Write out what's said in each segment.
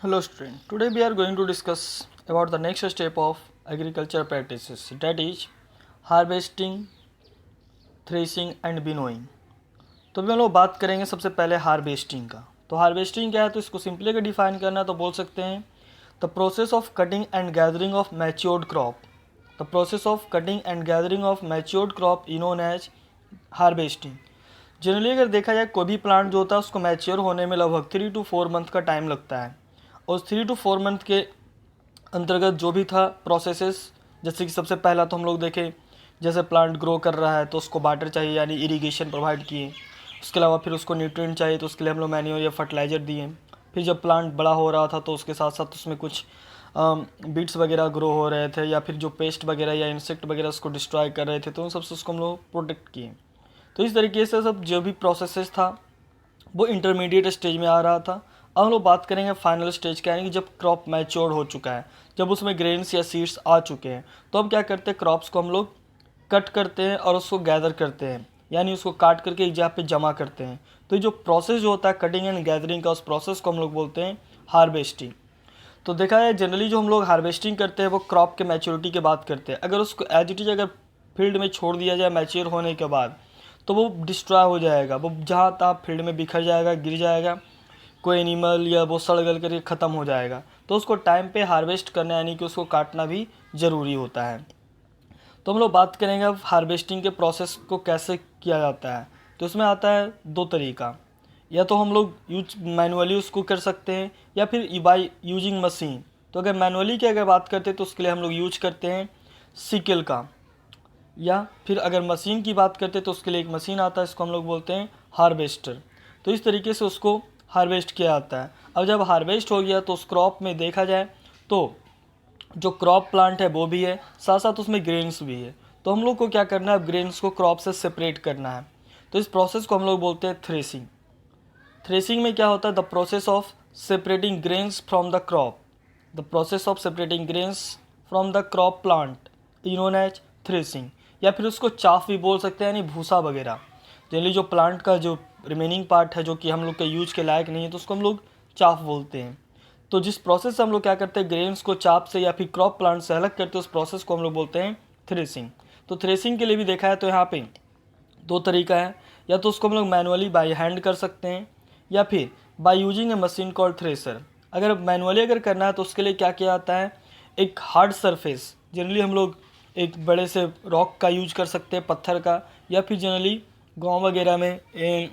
Hello student, today we are going to discuss about the next step of agriculture practices, that is harvesting, threshing and winnowing। तो अभी हम लोग बात करेंगे सबसे पहले हार्वेस्टिंग का। तो हार्वेस्टिंग क्या है, तो इसको सिंपली अगर डिफाइन करना है तो बोल सकते हैं the process of cutting and gathering of matured crop. The process of cutting and gathering of matured crop is known as harvesting. Generally अगर देखा जाए कोई भी प्लांट जो होता है उसको मैच्योर होने में लगभग 3 to 4 मंथ का टाइम लगता है, और 3 to 4 मंथ के अंतर्गत जो भी था प्रोसेसेस, जैसे कि सबसे पहला तो हम लोग देखें जैसे प्लांट ग्रो कर रहा है तो उसको वाटर चाहिए यानी इरिगेशन प्रोवाइड किए। उसके अलावा फिर उसको न्यूट्रिएंट चाहिए तो उसके लिए हम लोग मैन्योर या फर्टिलाइज़र दिए। फिर जब प्लांट बड़ा हो रहा था तो उसके साथ साथ उसमें कुछ बीट्स वगैरह ग्रो हो रहे थे, या फिर जो पेस्ट वगैरह या इंसेक्ट वगैरह उसको डिस्ट्रॉय कर रहे थे, तो उन सबसे उसको हम लोग प्रोटेक्ट किए। तो इस तरीके से सब जो भी प्रोसेसेस था वो इंटरमीडिएट स्टेज में आ रहा था। अब हम लोग बात करेंगे फाइनल स्टेज का, यानी कि जब क्रॉप मैच्योर हो चुका है, जब उसमें ग्रेन्स या सीड्स आ चुके हैं, तो अब क्या करते हैं, क्रॉप्स को हम लोग कट करते हैं और उसको गैदर करते हैं, यानी उसको काट करके एक जगह पे जमा करते हैं। तो ये जो प्रोसेस जो होता है कटिंग एंड गैदरिंग का, उस प्रोसेस को हम लोग बोलते हैं हार्वेस्टिंग। तो देखा है जनरली जो हम लोग हार्वेस्टिंग करते हैं वो क्रॉप के मैच्योरिटी की बात करते हैं। अगर उसको एज इट इज अगर फील्ड में छोड़ दिया जाए मैच्योर होने के बाद, तो वो डिस्ट्रॉय हो जाएगा, वो जहाँ तहाँ फील्ड में बिखर जाएगा, गिर जाएगा, कोई एनिमल या वो सड़ गल करके ख़त्म हो जाएगा। तो उसको टाइम पे हार्वेस्ट करना यानी कि उसको काटना भी ज़रूरी होता है। तो हम लोग बात करेंगे अब हार्वेस्टिंग के प्रोसेस को कैसे किया जाता है। तो इसमें आता है दो तरीका, या तो हम लोग मैनुअली उसको कर सकते हैं या फिर बाई यूजिंग मशीन। तो अगर मैनुअली की अगर बात करते हैं तो उसके लिए हम लोग यूज करते हैं सिकल का, या फिर अगर मशीन की बात करते हैं तो उसके लिए एक मशीन आता है, इसको हम लोग बोलते हैं हार्वेस्टर। तो इस तरीके से उसको हार्वेस्ट किया जाता है। अब जब हार्वेस्ट हो गया तो उस क्रॉप में देखा जाए तो जो क्रॉप प्लांट है वो भी है, साथ साथ उसमें ग्रेन्स भी है। तो हम लोग को क्या करना है, अब ग्रेन्स को क्रॉप से सेपरेट करना है। तो इस प्रोसेस को हम लोग बोलते हैं थ्रेसिंग। थ्रेसिंग में क्या होता है, the process of separating grains from the crop. The process of separating grains from the crop plant is known as threshing, या फिर उसको चाफ भी बोल सकते हैं, यानी भूसा वगैरह। जनरली जो प्लांट का जो रिमेनिंग पार्ट है जो कि हम लोग के यूज के लायक नहीं है, तो उसको हम लोग चाफ बोलते हैं। तो जिस प्रोसेस से हम लोग क्या करते हैं, ग्रेन्स को चाप से या फिर क्रॉप प्लांट से अलग करते हैं, उस प्रोसेस को हम लोग बोलते हैं थ्रेसिंग। तो थ्रेसिंग के लिए भी देखा है तो यहाँ पे दो तरीका है, या तो उसको हम लोग मैनुअली बाई हैंड कर सकते हैं या फिर by using A machine called thresher. अगर मैनुअली अगर करना है तो उसके लिए क्या किया जाता है, एक हार्ड सरफेस, जनरली हम लोग एक बड़े से रॉक का यूज कर सकते हैं, पत्थर का, या फिर जनरली गांव वगैरह में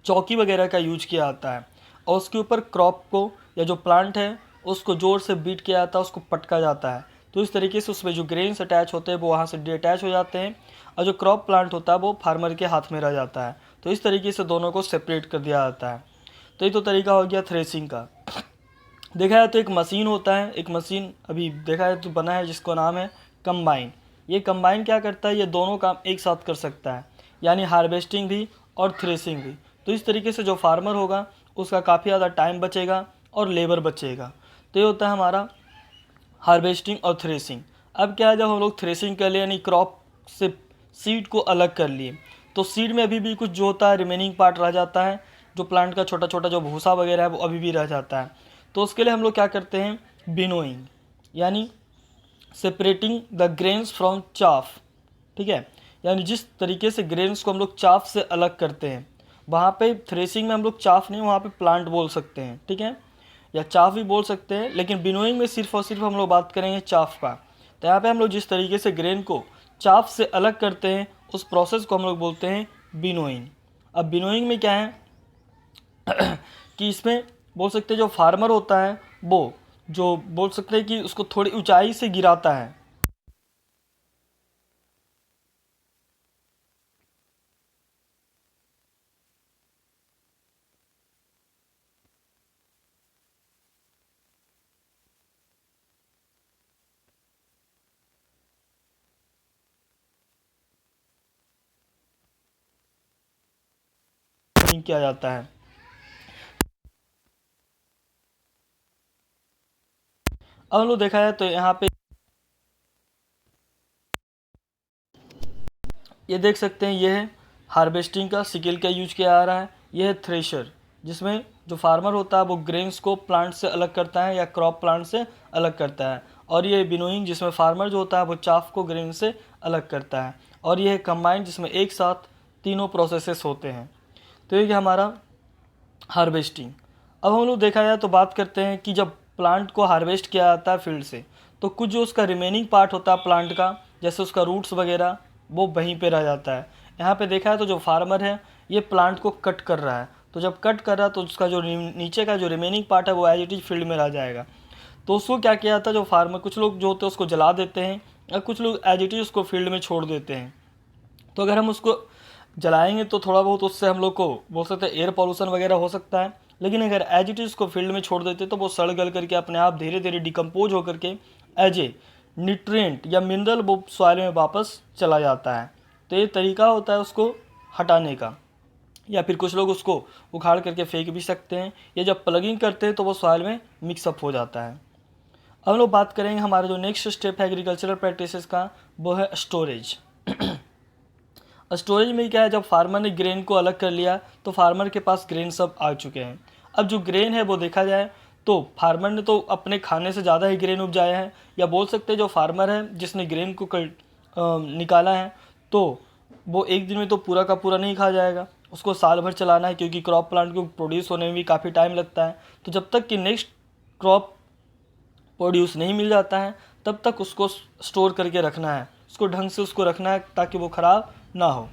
चौकी वगैरह का यूज किया जाता है, और उसके ऊपर क्रॉप को या जो प्लांट है उसको जोर से बीट किया जाता है, उसको पटका जाता है। तो इस तरीके से उसमें जो ग्रेन्स अटैच होते हैं वो वहाँ से डिटैच हो जाते हैं, और जो क्रॉप प्लांट होता है वो फार्मर के हाथ में रह जाता है। तो इस तरीके से दोनों को सेपरेट कर दिया जाता है। तो ये तो तरीका हो गया थ्रेसिंग का। देखा जाए तो एक मशीन होता है, एक मशीन अभी देखा जाए तो बना है जिसको नाम है कंबाइन। ये कंबाइन क्या करता है, ये दोनों काम एक साथ कर सकता है, यानी हार्वेस्टिंग भी और थ्रेसिंग भी। तो इस तरीके से जो फार्मर होगा उसका काफ़ी ज़्यादा टाइम बचेगा और लेबर बचेगा। तो ये होता है हमारा हार्वेस्टिंग और थ्रेसिंग। अब क्या है, जब हम लोग थ्रेसिंग कर लिए यानी क्रॉप से सीड को अलग कर लिए, तो सीड में अभी भी कुछ जो होता है रिमेनिंग पार्ट रह जाता है, जो प्लांट का छोटा छोटा जो भूसा वगैरह है वो अभी भी रह जाता है। तो उसके लिए हम लोग क्या करते हैं, बिनोइंग, यानी separating the grains from chaff. ठीक है, यानी जिस तरीके से ग्रेन्स को हम लोग चाफ से अलग करते हैं, वहाँ पे थ्रेसिंग में हम लोग चाफ नहीं, वहाँ पे प्लांट बोल सकते हैं, ठीक है, या चाफ भी बोल सकते हैं, लेकिन बिनोइंग में सिर्फ और सिर्फ हम लोग बात करेंगे चाफ का। तो यहाँ पे हम लोग जिस तरीके से ग्रेन को चाफ से अलग करते हैं उस प्रोसेस को हम लोग बोलते हैं बिनोइंग। अब बिनोइंग में क्या है कि इसमें बोल सकते हैं जो फार्मर होता है वो जो बोल सकते हैं कि उसको थोड़ी ऊंचाई से गिराता है। किया जाता है। अब हम लोग देखा है तो यहाँ पे ये देख सकते हैं, ये है हार्वेस्टिंग का सिकल का यूज किया जा रहा है, ये है थ्रेशर, जिसमें जो फार्मर होता है वो ग्रेन्स को प्लांट से अलग करता है या क्रॉप प्लांट से अलग करता है, और ये बिनोइंग जिसमें फार्मर जो होता है वो चाफ को ग्रेन से अलग करता है, और ये कंबाइंड जिसमें एक साथ तीनों प्रोसेसेस होते हैं। तो ये हमारा हार्वेस्टिंग। अब हम लोग देखा जाए तो बात करते हैं कि जब प्लांट को हार्वेस्ट किया जाता है फील्ड से, तो कुछ जो उसका रिमेनिंग पार्ट होता है प्लांट का, जैसे उसका रूट्स वगैरह, वो वहीं पे रह जाता है। यहाँ पे देखा है तो जो फार्मर है ये प्लांट को कट कर रहा है, तो जब कट कर रहा है तो उसका जो नीचे का जो रिमेनिंग पार्ट है वो एज इट इज फील्ड में रह जाएगा। तो उसको क्या किया जाता है, जो फार्मर, कुछ लोग जो होते हैं उसको जला देते हैं, या कुछ लोग एज इट इज उसको फील्ड में छोड़ देते हैं। तो अगर हम उसको जलाएंगे तो थोड़ा बहुत उससे हम लोग को बोल सकते हैं एयर पॉल्यूशन वगैरह हो सकता है, लेकिन अगर एज इट इज उसको फील्ड में छोड़ देते तो वो सड़ गल करके अपने आप धीरे धीरे डिकम्पोज होकर के एज ए न्यूट्रिएंट या मिनरल वो सॉइल में वापस चला जाता है। तो ये तरीका होता है उसको हटाने का, या फिर कुछ लोग उसको उखाड़ करके फेंक भी सकते हैं, या जब प्लगिंग करते हैं तो वो सॉइल में मिक्सअप हो जाता है। अब हम लोग बात करेंगे हमारा जो नेक्स्ट स्टेप है एग्रीकल्चरल प्रैक्टिसेस का, वो है स्टोरेज। स्टोरेज में क्या है, जब फार्मर ने ग्रेन को अलग कर लिया तो फार्मर के पास ग्रेन सब आ चुके हैं। अब जो ग्रेन है वो देखा जाए तो फार्मर ने तो अपने खाने से ज़्यादा ही ग्रेन उपजाया है, या बोल सकते हैं जो फार्मर है जिसने ग्रेन को निकाला है तो वो एक दिन में तो पूरा का पूरा नहीं खा जाएगा, उसको साल भर चलाना है, क्योंकि क्रॉप प्लांट को प्रोड्यूस होने में भी काफ़ी टाइम लगता है। तो जब तक कि नेक्स्ट क्रॉप प्रोड्यूस नहीं मिल जाता है तब तक उसको स्टोर करके रखना है, उसको ढंग से उसको रखना है ताकि वो ख़राब ना हो।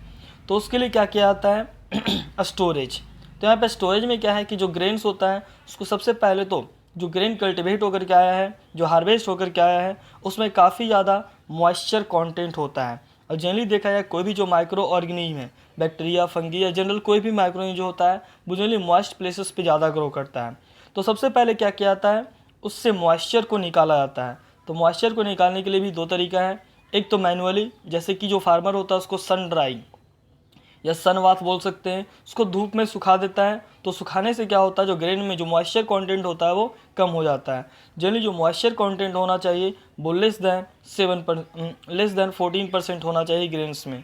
तो उसके लिए क्या किया जाता है स्टोरेज। तो यहाँ पे स्टोरेज में क्या है कि जो ग्रेन्स होता है उसको सबसे पहले तो जो ग्रेन कल्टिवेट होकर के आया है, जो हार्वेस्ट होकर के आया है, उसमें काफ़ी ज़्यादा मॉइस्चर कंटेंट होता है। और जनरली देखा जाए कोई भी जो माइक्रो ऑर्गेनिज्म है, बैक्टीरिया, फंगी या जनरल कोई भी माइक्रो जो होता है वो जनरली मॉइस्ट प्लेसेस पे ज़्यादा ग्रो करता है। तो सबसे पहले क्या किया जाता है, उससे मॉइस्चर को निकाला जाता है। तो मॉइस्चर को निकालने के लिए भी दो तरीका है, एक तो मैनुअली, जैसे कि जो फार्मर होता है उसको सन ड्राई या सन बाथ बोल सकते हैं, उसको धूप में सुखा देता है। तो सुखाने से क्या होता है, जो ग्रेन में जो मॉइस्चर कंटेंट होता है वो कम हो जाता है। जनरली जो मॉइस्चर कंटेंट होना चाहिए वो लेस देन 14% होना चाहिए ग्रेन्स में।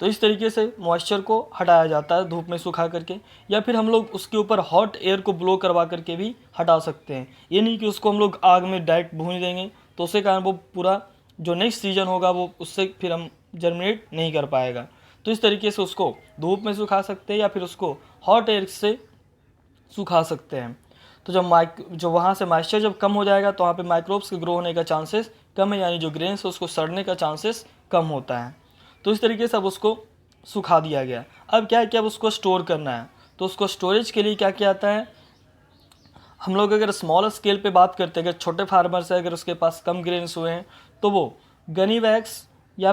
तो इस तरीके से मॉइस्चर को हटाया जाता है धूप में सुखा करके, या फिर हम लोग उसके ऊपर हॉट एयर को ब्लो करवा करके भी हटा सकते हैं। ये नहीं कि उसको हम लोग आग में डायरेक्ट भून देंगे, तो उसके कारण वो पूरा जो नेक्स्ट सीजन होगा वो उससे फिर हम जर्मिनेट नहीं कर पाएगा। तो इस तरीके से उसको धूप में सुखा सकते हैं या फिर उसको हॉट एयर से सुखा सकते हैं। तो जब वहाँ से मॉइस्चर जब कम हो जाएगा तो वहाँ पे माइक्रोब्स के ग्रो होने का चांसेस कम है, यानी जो ग्रेन्स है उसको सड़ने का चांसेस कम होता है। तो इस तरीके से अब उसको सुखा दिया गया। अब क्या है कि अब उसको स्टोर करना है, तो उसको स्टोरेज के लिए क्या किया जाता है, हम लोग अगर स्मॉल स्केल पे बात करते हैं, अगर छोटे फार्मर से अगर उसके पास कम ग्रेन्स हुए हैं तो वो गनी वैक्स या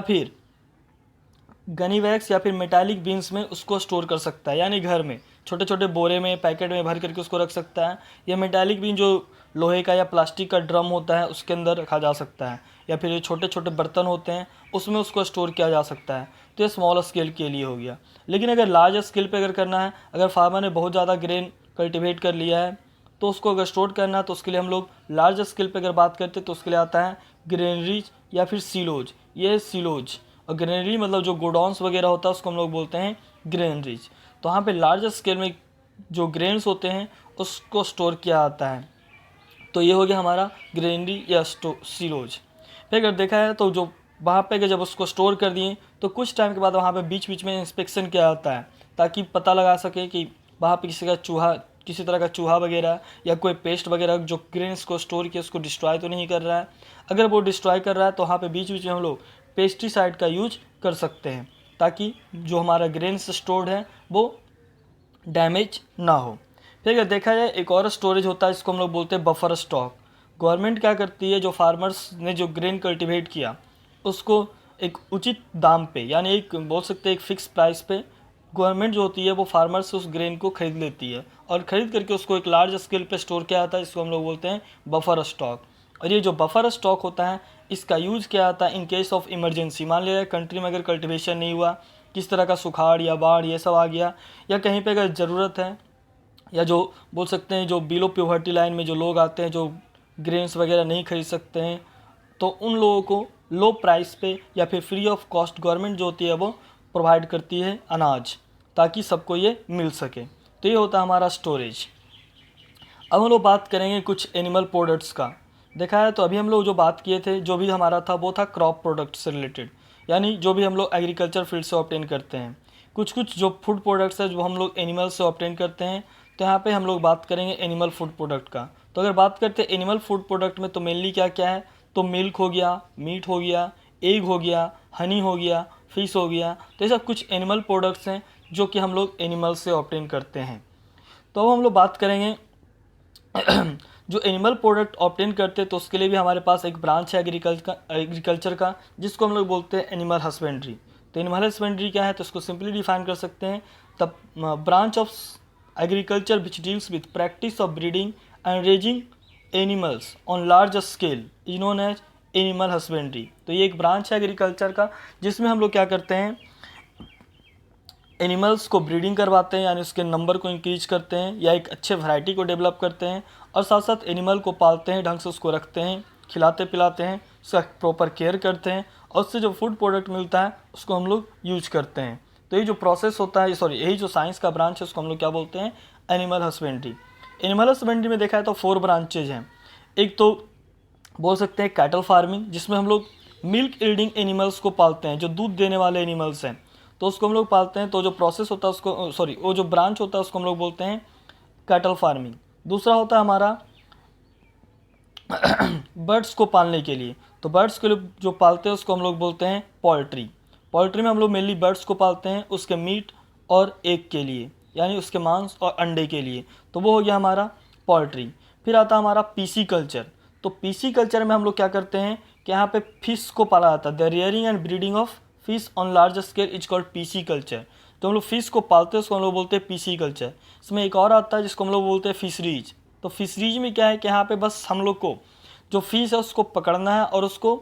फिर मेटालिक बीन्स में उसको स्टोर कर सकता है, यानी घर में छोटे छोटे बोरे में पैकेट में भर करके उसको रख सकता है, या मेटालिक बीन जो लोहे का या प्लास्टिक का ड्रम होता है उसके अंदर रखा जा सकता है, या फिर ये छोटे छोटे बर्तन होते हैं उसमें उसको स्टोर किया जा सकता है। तो ये स्मॉल स्केल के लिए हो गया। लेकिन अगर लार्ज स्केल पे अगर करना है, अगर फार्मर ने बहुत ज़्यादा ग्रेन कल्टिवेट कर लिया है तो उसको अगर स्टोर करना है, तो उसके लिए हम लोग लार्ज स्केल पे अगर बात करते हैं तो उसके लिए आता है ग्रेनरीज या फिर सीलोज। ये सीलोज और ग्रेनरी मतलब जो गोडाउंस वगैरह होता है उसको हम लोग बोलते हैं ग्रेनरीज। तो वहाँ पे लार्ज स्केल में जो ग्रेन्स होते हैं उसको स्टोर किया जाता है। तो ये हो गया हमारा ग्रेनरी या सीलोज। फिर अगर देखा है तो जो वहाँ पे जब उसको स्टोर कर दिए तो कुछ टाइम के बाद वहाँ पे बीच बीच में इंस्पेक्शन किया जाता है, ताकि पता लगा सके कि वहाँ पे किसी तरह का चूहा वगैरह या कोई पेस्ट वगैरह जो ग्रेन्स को स्टोर किया उसको डिस्ट्रॉय तो नहीं कर रहा है। अगर वो डिस्ट्रॉय कर रहा है तो वहाँ पे बीच बीच में हम लोग पेस्टिसाइड का यूज कर सकते हैं, ताकि जो हमारा ग्रेन्स स्टोर्ड है वो डैमेज ना हो। फिर अगर देखा जाए एक और स्टोरेज होता है, इसको हम लोग बोलते हैं बफर स्टॉक। गवर्नमेंट क्या करती है, जो फार्मर्स ने जो ग्रेन कल्टिवेट किया उसको एक उचित दाम पे, यानी एक बोल सकते हैं एक फिक्स प्राइस पे गवर्नमेंट जो होती है वो फार्मर से उस ग्रेन को खरीद लेती है, और ख़रीद करके उसको एक लार्ज स्केल पे स्टोर किया जाता है, इसको हम लोग बोलते हैं बफर स्टॉक। और ये जो बफर स्टॉक होता है इसका यूज़ किया जाता है इन केस ऑफ इमरजेंसी। मान लिया कंट्री में अगर कल्टिवेशन नहीं हुआ, किस तरह का सुखाड़ या बाढ़ ये सब आ गया, या कहीं पे अगर ज़रूरत है, या जो बोल सकते हैं जो बिलो प्योवर्टी लाइन में जो लोग आते हैं जो ग्रेन्स वगैरह नहीं खरीद सकते हैं, तो उन लोगों को लो प्राइस पे या फिर फ्री ऑफ कॉस्ट गवर्नमेंट जो होती है वो प्रोवाइड करती है अनाज, ताकि सबको ये मिल सके। तो ये होता है हमारा स्टोरेज। अब हम लोग बात करेंगे कुछ एनिमल प्रोडक्ट्स का। देखा है तो अभी हम लोग जो बात किए थे, जो भी हमारा था वो था क्रॉप प्रोडक्ट से रिलेटेड, यानी जो भी हम लोग एग्रीकल्चर फील्ड से ऑब्टेन करते हैं। कुछ कुछ जो फूड प्रोडक्ट्स है जो हम लोग एनिमल से ऑब्टेन करते हैं, तो यहाँ पे हम लोग बात करेंगे एनिमल फूड प्रोडक्ट का। तो अगर बात करते हैं एनिमल फूड प्रोडक्ट में, तो मेनली क्या क्या है, तो मिल्क हो गया, मीट हो गया, एग हो गया, हनी हो गया, फिश हो गया। तो ये सब कुछ एनिमल प्रोडक्ट्स हैं जो कि हम लोग एनिमल से ऑब्टेन करते हैं। तो अब हम लोग बात करेंगे जो एनिमल प्रोडक्ट ऑब्टेन करते हैं, तो उसके लिए भी हमारे पास एक ब्रांच है एग्रीकल्चर का, जिसको हम लोग बोलते हैं एनिमल हस्बेंड्री। तो एनिमल हस्बेंड्री क्या है, तो इसको सिंपली डिफाइन कर सकते हैं, the branch of agriculture which deals with practice of breeding and raising animals on large scale is known as animal husbandry. तो ये एक ब्रांच है एग्रीकल्चर का, जिसमें हम लोग क्या करते हैं, एनिमल्स को ब्रीडिंग करवाते हैं, यानी उसके नंबर को इंक्रीज करते हैं या एक अच्छे वैरायटी को डेवलप करते हैं, और साथ साथ एनिमल को पालते हैं, ढंग से उसको रखते हैं, खिलाते पिलाते हैं, उसका प्रॉपर केयर करते हैं, और उससे जो फूड प्रोडक्ट मिलता है उसको हम लोग यूज करते हैं। तो ये जो प्रोसेस होता है, यही जो साइंस का ब्रांच है, उसको हम लोग क्या बोलते हैं, एनिमल हस्बेंड्री। एनिमल हस्बेंड्री में देखा है तो 4 ब्रांचेज हैं। एक तो बोल सकते हैं कैटल फार्मिंग, जिसमें हम लोग मिल्क ईल्डिंग एनिमल्स को पालते हैं, जो दूध देने वाले एनिमल्स हैं, तो उसको हम लोग पालते हैं। तो जो प्रोसेस होता है उसको वो जो ब्रांच होता है उसको हम लोग बोलते हैं कैटल फार्मिंग। दूसरा होता है हमारा बर्ड्स को पालने के लिए, तो बर्ड्स के लिए जो पालते हैं उसको हम लोग बोलते हैं पोल्ट्री। पोल्ट्री में हम लोग मेनली बर्ड्स को पालते हैं उसके मीट और एग के लिए, यानी उसके मांस और अंडे के लिए, तो वो हो गया हमारा पोल्ट्री। फिर आता है हमारा पीसी कल्चर। तो पीसी कल्चर में हम लोग क्या करते हैं कि यहाँ पे फिश को पाला जाता है, the rearing and breeding of fish on large scale is called PC culture. तो हम लोग फिश को पालते हैं, उसको हम लोग बोलते हैं पीसी कल्चर। इसमें एक और आता है जिसको हम लोग बोलते हैं फिशरीज। तो फिशरीज में क्या है कि यहाँ पे बस हम लोग को जो फिश है उसको पकड़ना है और उसको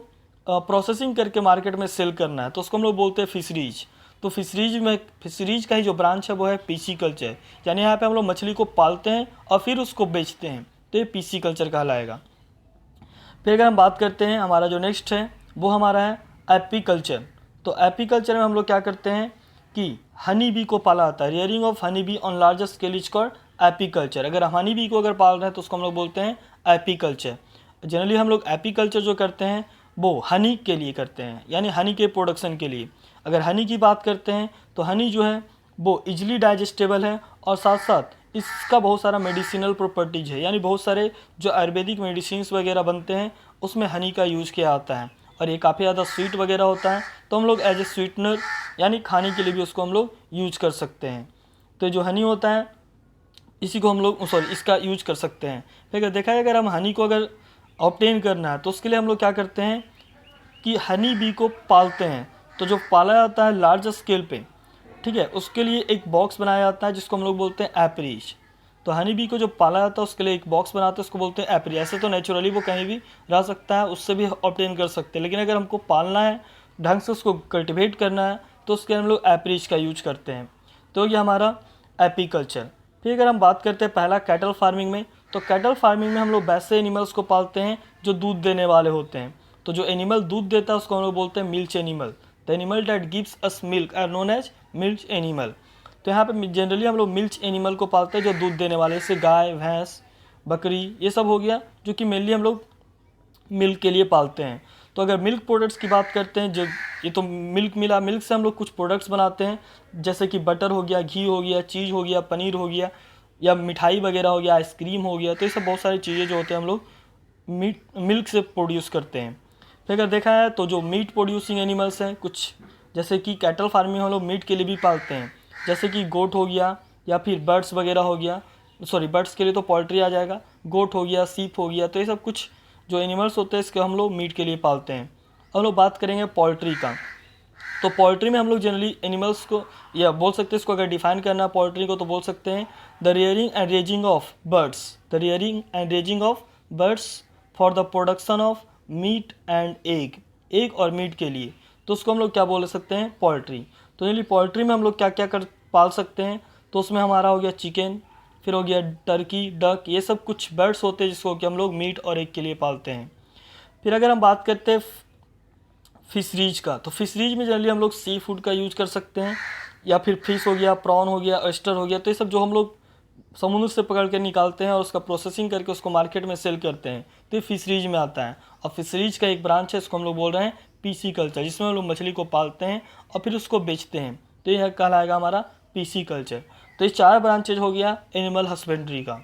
प्रोसेसिंग करके मार्केट में सेल करना है, तो उसको हम लोग बोलते हैं फिशरीज। तो फिशरीज का ही जो ब्रांच है वो है पीसी कल्चर, यानी यहाँ पे हम लोग मछली को पालते हैं और फिर उसको बेचते हैं, तो ये पीसी कल्चर कहलाएगा। फिर अगर हम बात करते हैं, हमारा जो नेक्स्ट है वो हमारा है एपीकल्चर। तो एपीकल्चर में हम लोग क्या करते हैं कि हनी बी को पाला जाता है, rearing of honey be on larger scale is called apiculture. अगर हम हनी बी को अगर पाल रहे हैं तो उसको हम लोग बोलते हैं एपीकल्चर। जनरली हम लोग एपीकल्चर जो करते हैं वो हनी के लिए करते हैं, यानी हनी के प्रोडक्शन के लिए। अगर हनी की बात करते हैं तो हनी जो है वो इजीली डाइजेस्टेबल है, और साथ साथ इसका बहुत सारा मेडिसिनल प्रॉपर्टीज है, यानी बहुत सारे जो आयुर्वेदिक मेडिसिन वगैरह बनते हैं उसमें हनी का यूज़ किया जाता है, और ये काफ़ी ज़्यादा स्वीट वगैरह होता है, तो हम लोग एज ए स्वीटनर यानी खाने के लिए भी उसको हम लोग यूज कर सकते हैं। तो जो हनी होता है इसी को हम लोग इसका यूज कर सकते हैं। फिर अगर देखा है, अगर हम हनी को अगर ऑब्टेन करना है तो उसके लिए हम लोग क्या करते हैं कि हनी बी को पालते हैं। तो जो पाला जाता है लार्ज स्केल पे, ठीक है, उसके लिए एक बॉक्स बनाया जाता है जिसको हम लोग बोलते हैं एपरीज। तो हनी बी को जो पाला जाता है उसके लिए एक बॉक्स बनाते हैं, उसको बोलते हैं एपरी। ऐसे तो नेचुरली वो कहीं भी रह सकता है, उससे भी ऑब्टेन कर सकते हैं, लेकिन अगर हमको पालना है, ढंग से उसको कल्टिवेट करना है, तो उसके लिए हम लोग एपरीज का यूज करते हैं। तो ये हमारा एपीकल्चर। फिर अगर हम बात करते हैं पहला कैटल फार्मिंग में, तो कैटल फार्मिंग में हम लोग वैसे एनिमल्स को पालते हैं जो दूध देने वाले होते हैं। तो जो एनिमल दूध देता है उसको हम लोग बोलते हैं milch animal. The animal that gives us milk are known as milch animal. तो यहाँ पे जनरली हम लोग मिल्च एनिमल को पालते हैं जो दूध देने वाले, जैसे गाय, भैंस, बकरी, ये सब हो गया, जो कि मेनली हम लोग मिल्क के लिए पालते हैं। तो अगर मिल्क प्रोडक्ट्स की बात करते हैं, जो ये तो मिल्क से हम लोग कुछ प्रोडक्ट्स बनाते हैं, जैसे कि बटर हो गया, घी हो गया, चीज़ हो गया, पनीर हो गया, या मिठाई वगैरह हो गया, आइसक्रीम हो गया। तो ये सब बहुत सारी चीज़ें जो होते हैं हम लोग मिल्क से प्रोड्यूस करते हैं। फिर अगर देखा है तो जो मीट प्रोड्यूसिंग एनिमल्स हैं कुछ, जैसे कि कैटल फार्मिंग हम लोग मीट के लिए भी पालते हैं, जैसे कि गोट हो गया या फिर बर्ड्स वगैरह हो गया, बर्ड्स के लिए तो पोल्ट्री आ जाएगा, गोट हो गया, सीप हो गया। तो ये सब कुछ जो एनिमल्स होते हैं इसके हम लोग मीट के लिए पालते हैं। हम लोग बात करेंगे पोल्ट्री का। तो पोल्ट्री में हम लोग जनरली एनिमल्स को, या बोल सकते हैं इसको अगर डिफाइन करना है पोल्ट्री को, तो बोल सकते हैं the rearing and raising of birds, the rearing and raising of birds for the production of meat and egg और मीट के लिए। तो उसको हम लोग क्या बोल सकते हैं, पोल्ट्री। तो जनरली पोल्ट्री में हम लोग क्या क्या पाल सकते हैं, तो उसमें हमारा हो गया चिकन, फिर हो गया टर्की, डक, ये सब कुछ बर्ड्स होते हैं जिसको कि हम लोग मीट और एग के लिए पालते हैं। फिर अगर हम बात करते हैं फिशरीज का, तो फिशरीज में जनरली हम लोग सी फूड का यूज कर सकते हैं, या फिर फिश हो गया, प्रॉन हो गया, ऑयस्टर हो गया। तो ये सब जो हम लोग समुद्र से पकड़ के निकालते हैं और उसका प्रोसेसिंग करके उसको मार्केट में सेल करते हैं, तो ये फिशरीज में आता है। और फिशरीज का एक ब्रांच है, इसको हम लोग बोल रहे हैं पीसी कल्चर, जिसमें हम लोग मछली को पालते हैं और फिर उसको बेचते हैं, तो यह कहलाएगा हमारा पीसी कल्चर। तो ये 4 ब्रांचेज हो गया एनिमल हस्बेंड्री का।